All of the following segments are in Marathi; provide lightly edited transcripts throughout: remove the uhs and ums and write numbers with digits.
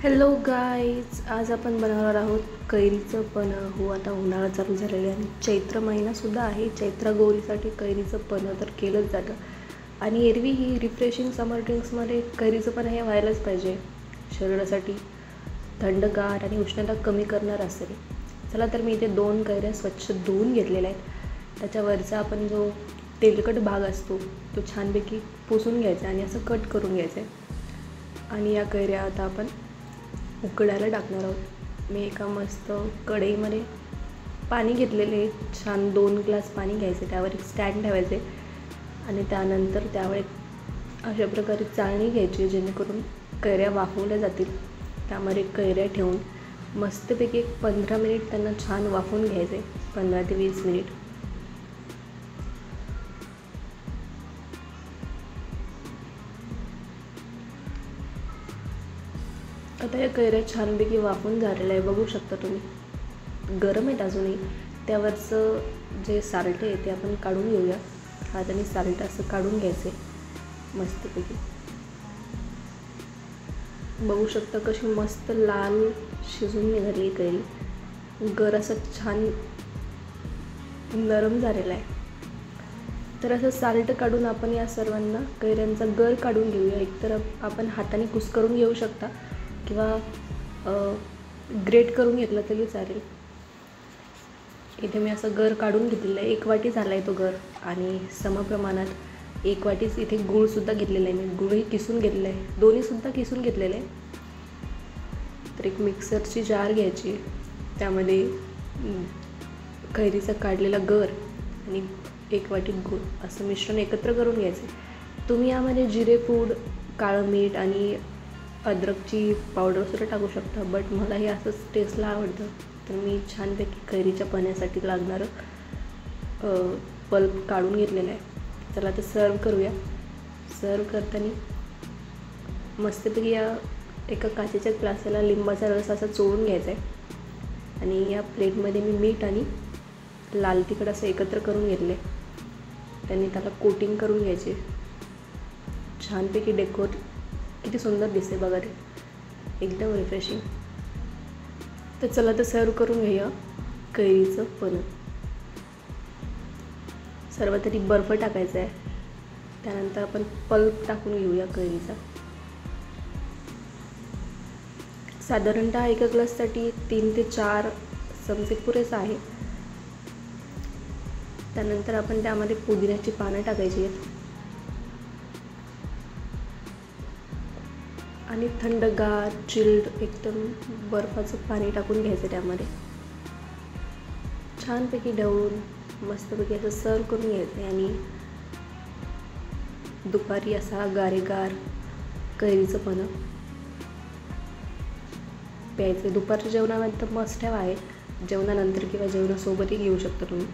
हॅलो गाईज, आज आपण बनवणार आहोत कैरीचं पन्ह. हो, आता उन्हाळा चालू झालेला आहे आणि चैत्र महिनासुद्धा आहे. चैत्र गौरीसाठी कैरीचं पन्ह तर केलंच जातं आणि एरवी ही रिफ्रेशिंग समर ड्रिंक्समध्ये कैरीचं पन्ह हे व्हायलाच पाहिजे. शरीरासाठी थंडगार आणि उष्णता कमी करणार असेल. चला तर मी इथे 2 कैऱ्या स्वच्छ धुवून घेतलेल्या आहेत. त्याच्यावरचा आपण जो तेलकट भाग असतो तो छानपैकी पुसून घ्यायचा आणि असं कट करून घ्यायचं आहे. आणि या कैऱ्या आता आपण उकडायला टाकणार आहोत. मी एका मस्त कढईमध्ये पाणी घेतलेले, छान 2 ग्लास पाणी घ्यायचे. त्यावर एक स्टँड ठेवायचे आणि त्यानंतर त्यावर एक अशा प्रकारे चाळणी घ्यायची जेणेकरून कैऱ्या वाफवल्या जातील. त्यामध्ये कैऱ्या ठेवून मस्तपैकी एक 15 मिनिट त्यांना छान वाफवून घ्यायचे. 15 ते 20 मिनिट. आता या कैऱ्या छानपैकी वाफून झालेल्या आहे, बघू शकता तुम्ही. गरम आहेत अजूनही. त्यावरचं जे साल्ट आहे ते आपण काढून घेऊया. हाताने साल्ट असं काढून घ्यायचे मस्तपैकी. बघू शकता कशी मस्त लाल शिजून निघाली कैरी. गर असं छान नरम झालेला आहे. तर असं साल्ट काढून आपण या सर्वांना कैऱ्यांचा गर काढून घेऊया. एकतर आपण हाताने कुस्करून घेऊ शकता किंवा ग्रेट करून घेतलं तरी चालेल. इथे मी असं गर काढून घेतलेलं आहे. 1 वाटी झाला आहे तो गर आणि समप्रमाणात 1 वाटीच इथे गूळसुद्धा घेतलेला आहे. मी गूळही किसून घेतलं आहे, दोन्हीसुद्धा किसून घेतलेलं आहे. तर एक मिक्सरची जार घ्यायची, त्यामध्ये कैरीचा काढलेला गर आणि 1 वाटी गूळ असं मिश्रण एकत्र करून घ्यायचं. तुम्ही यामध्ये जिरे पूड, काळं मीठ आणि अद्रकची पावडरसुद्धा टाकू शकता, बट मला हे असंच टेस्टला आवडतं. तर मी छानपैकी कैरीच्या पन्ह्यासाठी लागणारं पल्प काढून घेतलेलं आहे. चला तर सर्व करूया. सर्व करताना मस्तपैकी या एका काचेच्या ग्लासाला लिंबाचा रस असा चोळून घ्यायचा आहे आणि या प्लेटमध्ये मी मीठ आणि लाल तिखट असं एकत्र करून घेतलं आहे. त्यांनी त्याला कोटिंग करून घ्यायचे. छानपैकी डेकोर किती सुंदर दिसते बघा, ते एकदम रिफ्रेशिंग. तर चला तर सर्व करून घेऊया कैरीचं पन्ह. सर्वात आधी बर्फ टाकायचा आहे. त्यानंतर आपण पल्प टाकून घेऊया कैरीचा. साधारणतः 1 ग्लाससाठी 3 ते 4 चमचे पुरेसा आहे. त्यानंतर आपण त्यामध्ये पुदिन्याची पानं टाकायची आहेत आणि थंडगार चिल्ड एकदम बर्फाचं पाणी टाकून घ्यायचं. त्यामध्ये छानपैकी ढवळून मस्तपैकी असं सर्व करून घ्यायचं आणि दुपारी असा गारेगार कैरीचं पन्ह प्यायचं. दुपारच्या जेवणामध्ये तर मस्ट हॅव आहे. जेवणानंतर किंवा जेवणासोबतही घेऊ शकता तुम्ही.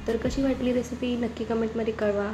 तर कशी वाटली रेसिपी नक्की कमेंटमध्ये कळवा.